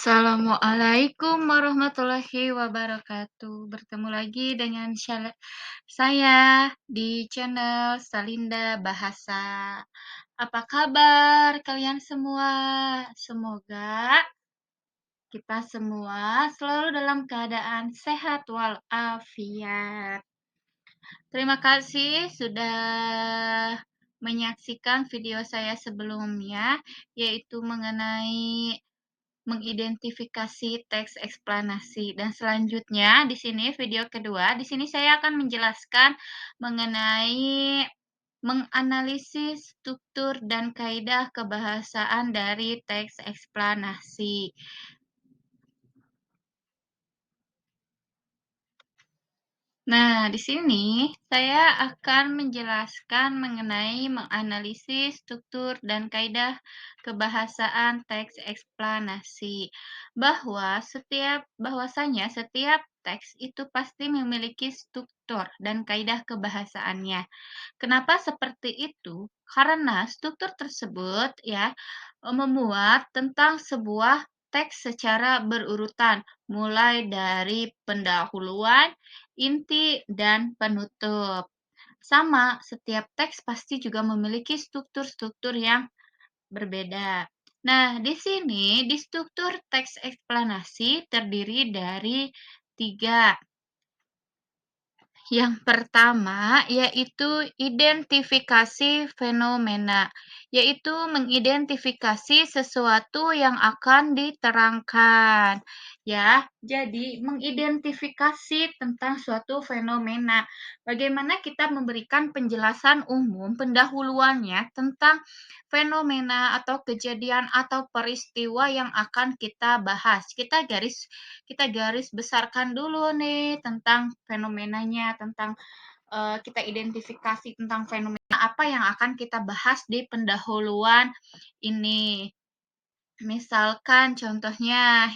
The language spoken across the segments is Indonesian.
Assalamualaikum warahmatullahi wabarakatuh. Bertemu lagi dengan saya di channel Salinda Bahasa. Apa kabar kalian semua? Semoga kita semua selalu dalam keadaan sehat walafiat. Terima kasih sudah menyaksikan video saya sebelumnya, yaitu mengenai mengidentifikasi teks eksplanasi. Dan selanjutnya di sini video kedua, di sini saya akan menjelaskan mengenai menganalisis struktur dan kaidah kebahasaan dari teks eksplanasi. Nah, di sini saya akan menjelaskan mengenai menganalisis struktur dan kaidah kebahasaan teks eksplanasi. Bahwasanya setiap teks itu pasti memiliki struktur dan kaidah kebahasaannya. Kenapa seperti itu? Karena struktur tersebut memuat tentang sebuah teks secara berurutan, mulai dari pendahuluan, inti, dan penutup. Sama, setiap teks pasti juga memiliki struktur-struktur yang berbeda. Nah, di sini di struktur teks eksplanasi terdiri dari 3. Yang pertama yaitu identifikasi fenomena, yaitu mengidentifikasi sesuatu yang akan diterangkan. Ya, jadi mengidentifikasi tentang suatu fenomena. Bagaimana kita memberikan penjelasan umum pendahuluannya tentang fenomena atau kejadian atau peristiwa yang akan kita bahas. Kita garis besarkan dulu nih tentang fenomenanya, tentang kita identifikasi tentang fenomena apa yang akan kita bahas di pendahuluan ini. Misalkan contohnya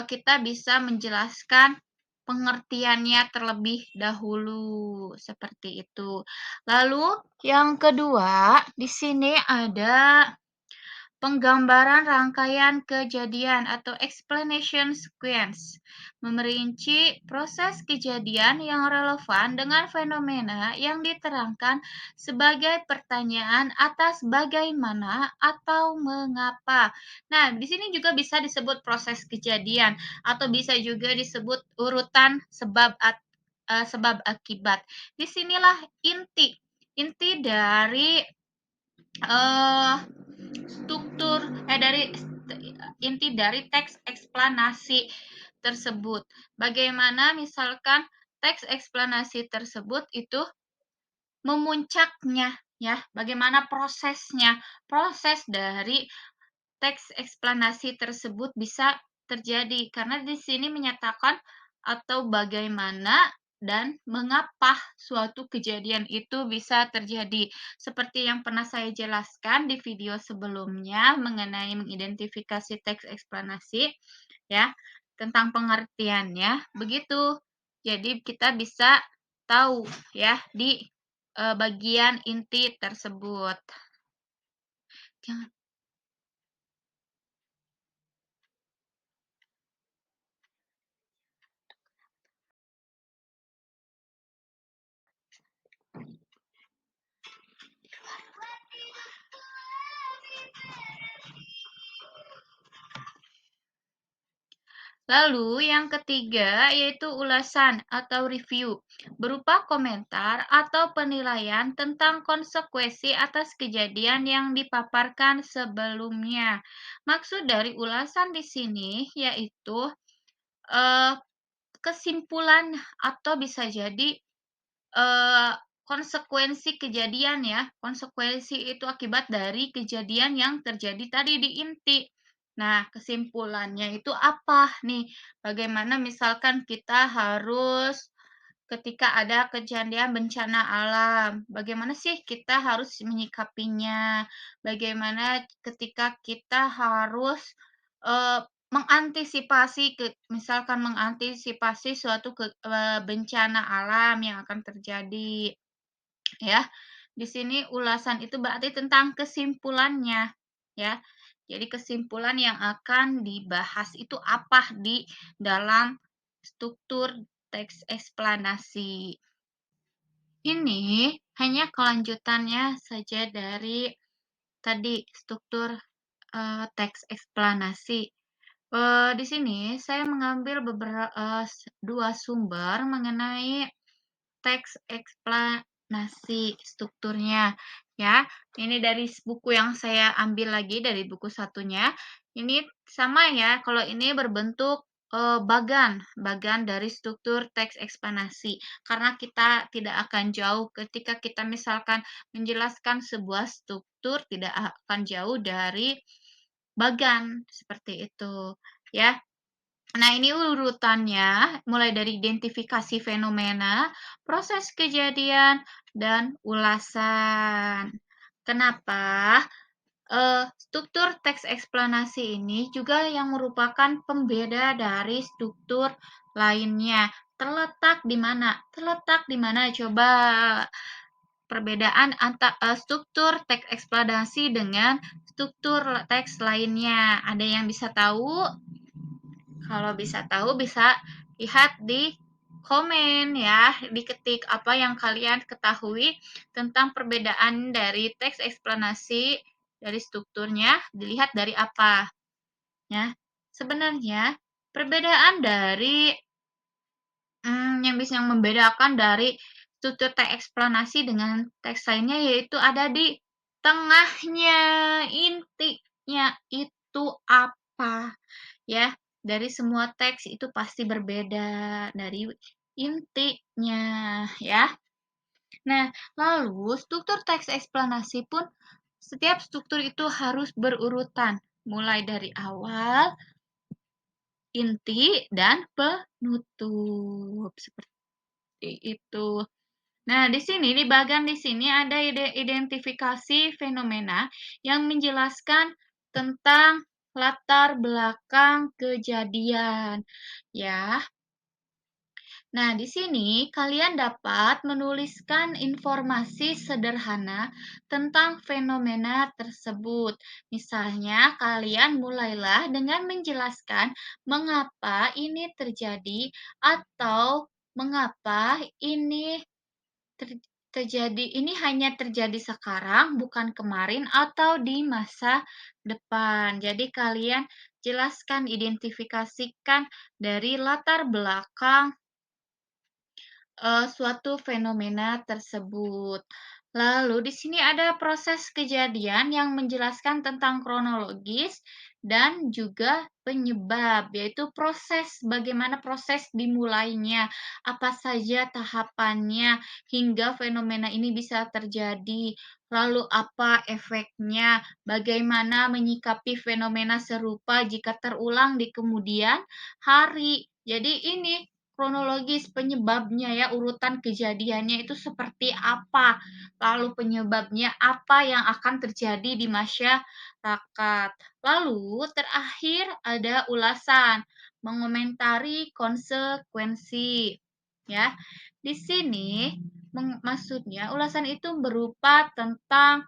kita bisa menjelaskan pengertiannya terlebih dahulu seperti itu. Lalu yang kedua, di sini ada penggambaran rangkaian kejadian atau explanation sequence, memerinci proses kejadian yang relevan dengan fenomena yang diterangkan sebagai pertanyaan atas bagaimana atau mengapa. Nah, di sini juga bisa disebut proses kejadian atau bisa juga disebut urutan sebab akibat. Disinilah inti dari uh, dari inti dari teks eksplanasi tersebut. Bagaimana misalkan teks eksplanasi tersebut itu memuncaknya bagaimana prosesnya. Proses dari teks eksplanasi tersebut bisa terjadi karena di sini menyatakan atau bagaimana dan mengapa suatu kejadian itu bisa terjadi. Seperti yang pernah saya jelaskan di video sebelumnya mengenai mengidentifikasi teks eksplanasi tentang pengertiannya, begitu. Jadi kita bisa tahu di bagian inti tersebut. Jangan Lalu yang ketiga yaitu ulasan atau review, berupa komentar atau penilaian tentang konsekuensi atas kejadian yang dipaparkan sebelumnya. Maksud dari ulasan di sini yaitu eh, kesimpulan atau bisa jadi konsekuensi kejadian konsekuensi itu akibat dari kejadian yang terjadi tadi di inti. Nah, kesimpulannya itu apa nih? Bagaimana misalkan kita harus ketika ada kejadian bencana alam, bagaimana sih kita harus menyikapinya? Bagaimana ketika kita harus mengantisipasi misalkan mengantisipasi suatu bencana alam yang akan terjadi ya. Di sini ulasan itu berarti tentang kesimpulannya ya. Jadi kesimpulan yang akan dibahas itu apa di dalam struktur teks eksplanasi. Ini hanya kelanjutannya saja dari tadi struktur teks eksplanasi. Di sini saya mengambil dua sumber mengenai teks eksplanasi strukturnya ya. Ini dari buku yang saya ambil lagi dari buku satunya. Ini sama ya, kalau ini berbentuk bagan dari struktur teks eksplanasi. Karena kita tidak akan jauh ketika kita misalkan menjelaskan sebuah struktur tidak akan jauh dari bagan seperti itu ya. Nah, ini urutannya mulai dari identifikasi fenomena, proses kejadian, dan ulasan. Kenapa? Struktur teks eksplanasi ini juga yang merupakan pembeda dari struktur lainnya. Terletak di mana? Terletak di mana? Coba perbedaan antara struktur teks eksplanasi dengan struktur teks lainnya. Ada yang bisa tahu? Kalau bisa tahu bisa lihat di komen ya, diketik apa yang kalian ketahui tentang perbedaan dari teks eksplanasi dari strukturnya, dilihat dari apa. Ya, sebenarnya perbedaan dari yang membedakan dari struktur teks eksplanasi dengan teks lainnya yaitu ada di tengahnya, intinya itu apa ya. Dari semua teks itu pasti berbeda dari intinya ya. Nah, lalu struktur teks eksplanasi pun setiap struktur itu harus berurutan mulai dari awal, inti, dan penutup. Seperti itu. Nah, di sini, di bagian di sini ada identifikasi fenomena yang menjelaskan tentang latar belakang kejadian. Ya, nah, di sini kalian dapat menuliskan informasi sederhana tentang fenomena tersebut. Misalnya, kalian mulailah dengan menjelaskan mengapa ini terjadi atau mengapa ini terjadi. Ini hanya terjadi sekarang, bukan kemarin atau di masa depan. Jadi, kalian jelaskan, identifikasikan dari latar belakang suatu fenomena tersebut. Lalu di sini ada proses kejadian yang menjelaskan tentang kronologis dan juga penyebab, yaitu bagaimana proses dimulainya, apa saja tahapannya hingga fenomena ini bisa terjadi, lalu apa efeknya, bagaimana menyikapi fenomena serupa jika terulang di kemudian hari. Jadi ini kronologis penyebabnya ya, urutan kejadiannya itu seperti apa, lalu penyebabnya apa yang akan terjadi di masyarakat. Lalu terakhir ada ulasan, mengomentari konsekuensi. Ya, di sini maksudnya ulasan itu berupa tentang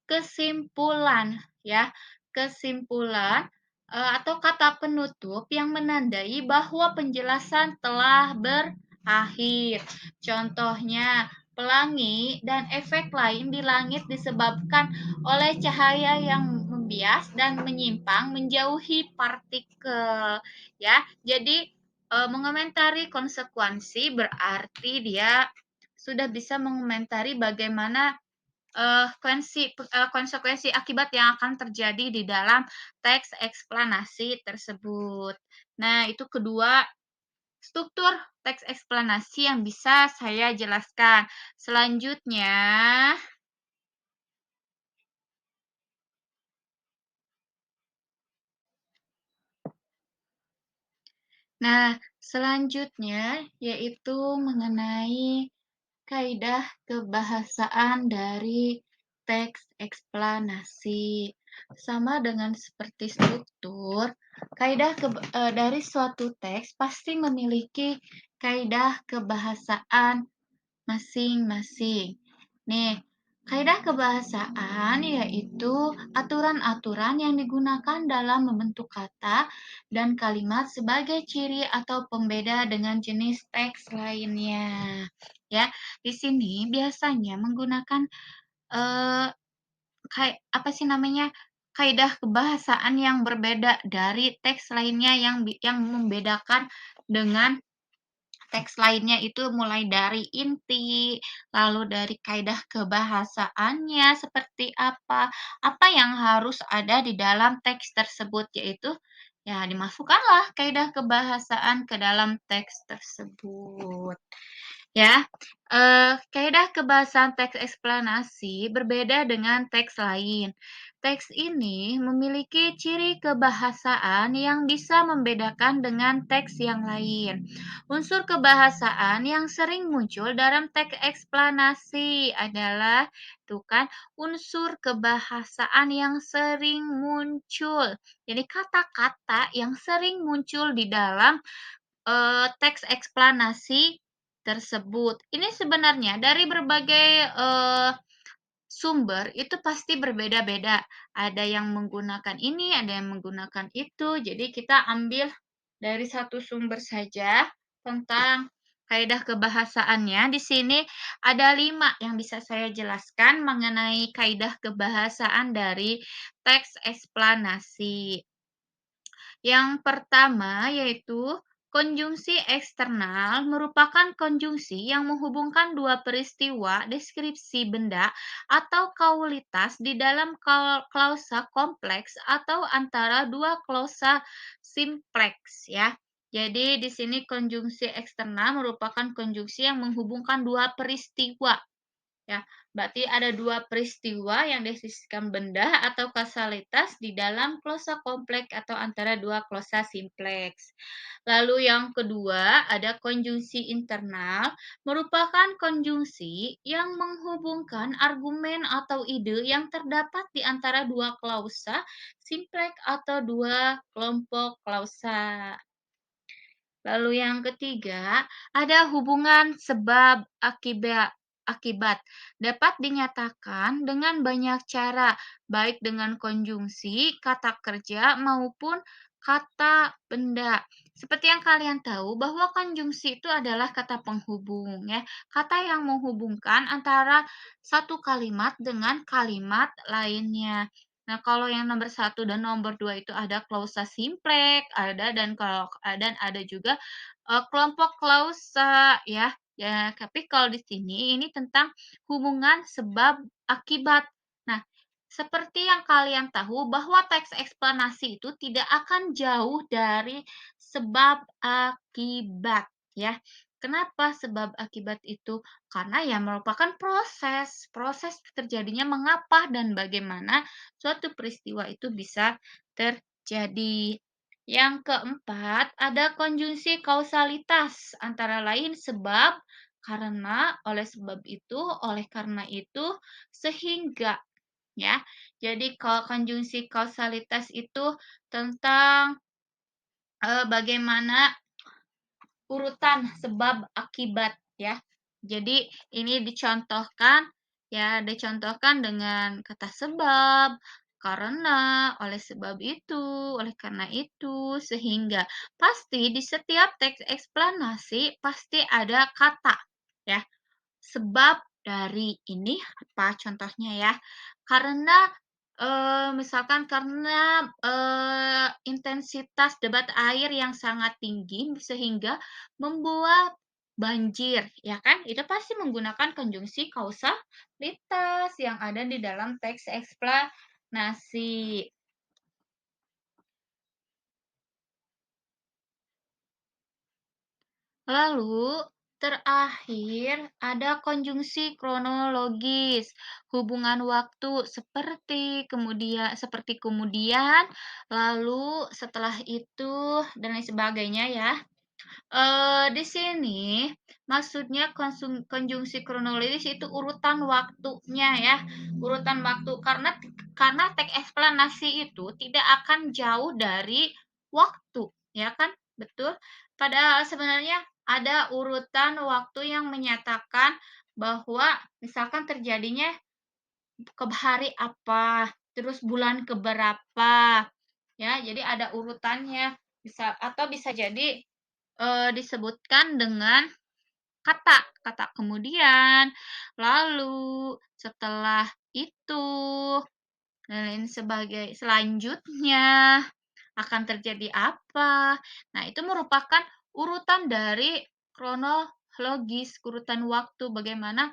kesimpulan ya, kesimpulan atau kata penutup yang menandai bahwa penjelasan telah berakhir. Contohnya, pelangi dan efek lain di langit disebabkan oleh cahaya yang membias dan menyimpang menjauhi partikel ya. Jadi mengomentari konsekuensi berarti dia sudah bisa mengomentari bagaimana konsekuensi akibat yang akan terjadi di dalam teks eksplanasi tersebut. Nah, itu kedua struktur teks eksplanasi yang bisa saya jelaskan. Selanjutnya, yaitu mengenai kaidah kebahasaan dari teks eksplanasi. Sama dengan seperti struktur, dari suatu teks pasti memiliki kaidah kebahasaan masing-masing. Nih, Kaidah kebahasaan yaitu aturan-aturan yang digunakan dalam membentuk kata dan kalimat sebagai ciri atau pembeda dengan jenis teks lainnya. Ya, di sini biasanya menggunakan eh, kayak apa sih namanya? Kaidah kebahasaan yang berbeda dari teks lainnya yang membedakan dengan teks lainnya itu mulai dari inti, lalu dari kaidah kebahasaannya seperti apa yang harus ada di dalam teks tersebut, yaitu ya dimasukkanlah kaidah kebahasaan ke dalam teks tersebut. Ya, kaidah kebahasaan teks eksplanasi berbeda dengan teks lain. Teks ini memiliki ciri kebahasaan yang bisa membedakan dengan teks yang lain. Unsur kebahasaan yang sering muncul dalam teks eksplanasi adalah tuh kan unsur kebahasaan yang sering muncul. Jadi kata-kata yang sering muncul di dalam teks eksplanasi tersebut. Ini sebenarnya dari berbagai, sumber itu pasti berbeda-beda. Ada yang menggunakan ini, ada yang menggunakan itu. Jadi kita ambil dari satu sumber saja tentang kaidah kebahasaannya. Di sini ada 5 yang bisa saya jelaskan mengenai kaidah kebahasaan dari teks eksplanasi. Yang pertama yaitu konjungsi eksternal merupakan konjungsi yang menghubungkan dua peristiwa, deskripsi benda, atau kualitas di dalam klausa kompleks atau antara dua klausa simpleks ya. Jadi di sini konjungsi eksternal merupakan konjungsi yang menghubungkan dua peristiwa. Ya, berarti ada dua peristiwa yang deskripsikan benda atau kausalitas di dalam klosa kompleks atau antara dua klosa simpleks. Lalu yang kedua, ada konjungsi internal, merupakan konjungsi yang menghubungkan argumen atau ide yang terdapat di antara dua klausa simpleks atau dua kelompok klausa. Lalu yang ketiga, ada hubungan sebab akibat dapat dinyatakan dengan banyak cara, baik dengan konjungsi, kata kerja maupun kata benda. Seperti yang kalian tahu bahwa konjungsi itu adalah kata penghubung ya, kata yang menghubungkan antara satu kalimat dengan kalimat lainnya. Nah, kalau yang nomor satu dan nomor 2 itu ada klausa simpleks, ada juga, kelompok klausa ya. Ya, tapi kalau di sini ini tentang hubungan sebab akibat. Nah, seperti yang kalian tahu bahwa teks eksplanasi itu tidak akan jauh dari sebab akibat ya. Kenapa sebab akibat itu? Karena ya merupakan proses terjadinya mengapa dan bagaimana suatu peristiwa itu bisa terjadi. Yang keempat, ada konjungsi kausalitas, antara lain sebab, karena, oleh sebab itu, oleh karena itu, sehingga. Ya, jadi kalau konjungsi kausalitas itu tentang bagaimana urutan sebab akibat ya. Jadi ini dicontohkan dengan kata sebab, karena, oleh karena itu, sehingga. Pasti di setiap teks eksplanasi pasti ada kata ya. Sebab dari ini apa contohnya ya? Karena, misalkan karena, intensitas debat air yang sangat tinggi sehingga membuat banjir, ya kan? Itu pasti menggunakan konjungsi kausalitas yang ada di dalam teks eksplanasi. Lalu, terakhir ada konjungsi kronologis, hubungan waktu seperti kemudian, lalu setelah itu, dan lain sebagainya ya. Di sini maksudnya konjungsi kronologis itu urutan waktunya ya, urutan waktu karena teks eksplanasi itu tidak akan jauh dari waktu, ya kan? Betul? Padahal sebenarnya ada urutan waktu yang menyatakan bahwa misalkan terjadinya ke hari apa, terus bulan keberapa, ya. Jadi ada urutannya, bisa atau bisa jadi, disebutkan dengan kata, kata kemudian, lalu, setelah itu, dan lain selanjutnya akan terjadi apa. Nah, itu merupakan urutan dari kronologis, urutan waktu bagaimana,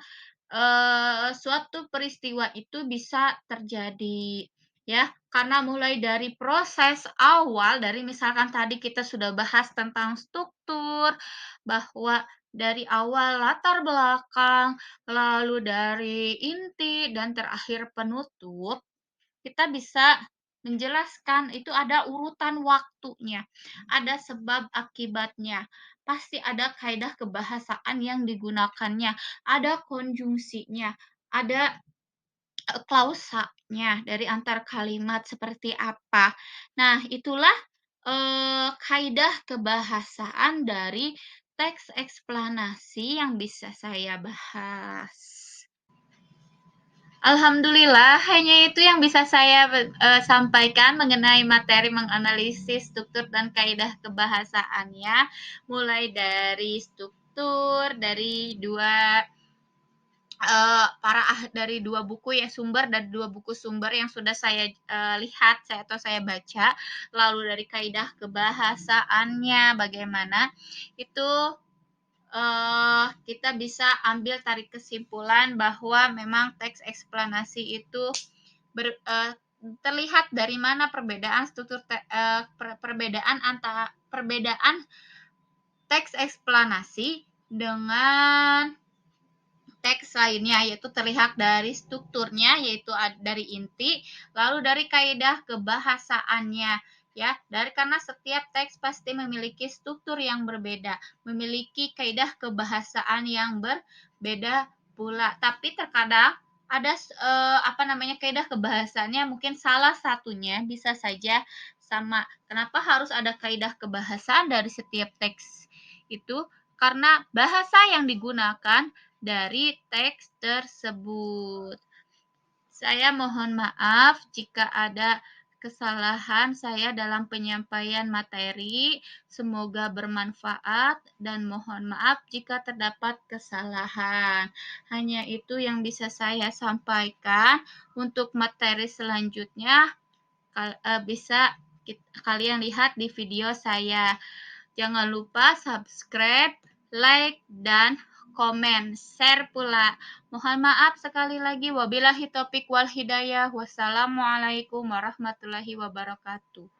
suatu peristiwa itu bisa terjadi, ya. Karena mulai dari proses awal, dari misalkan tadi kita sudah bahas tentang struktur, bahwa dari awal latar belakang, lalu dari inti, dan terakhir penutup, kita bisa menjelaskan itu ada urutan waktunya, ada sebab akibatnya, pasti ada kaidah kebahasaan yang digunakannya, ada konjungsinya, ada klausanya dari antar kalimat seperti apa. Nah, itulah kaidah kebahasaan dari teks eksplanasi yang bisa saya bahas. Alhamdulillah, hanya itu yang bisa saya sampaikan mengenai materi menganalisis struktur dan kaidah kebahasaannya, mulai dari struktur dari dari dua buku ya, dari dua buku sumber yang sudah saya lihat atau saya baca, lalu dari kaidah kebahasaannya bagaimana itu kita bisa ambil tarik kesimpulan bahwa memang teks eksplanasi itu terlihat dari mana perbedaan struktur perbedaan teks eksplanasi dengan teks lainnya, yaitu terlihat dari strukturnya, yaitu dari inti, lalu dari kaidah kebahasaannya, ya. Karena setiap teks pasti memiliki struktur yang berbeda, memiliki kaidah kebahasaan yang berbeda pula. Tapi terkadang ada kaidah kebahasaannya mungkin salah satunya bisa saja sama. Kenapa harus ada kaidah kebahasaan dari setiap teks itu? Karena bahasa yang digunakan dari teks tersebut. Saya mohon maaf jika ada kesalahan saya dalam penyampaian materi. Semoga bermanfaat dan mohon maaf jika terdapat kesalahan. Hanya itu yang bisa saya sampaikan. Untuk materi selanjutnya bisa kalian lihat di video saya. Jangan lupa subscribe, like, dan komen, share pula. Mohon maaf sekali lagi. Wabillahi taufiq wal hidayah. Wassalamualaikum warahmatullahi wabarakatuh.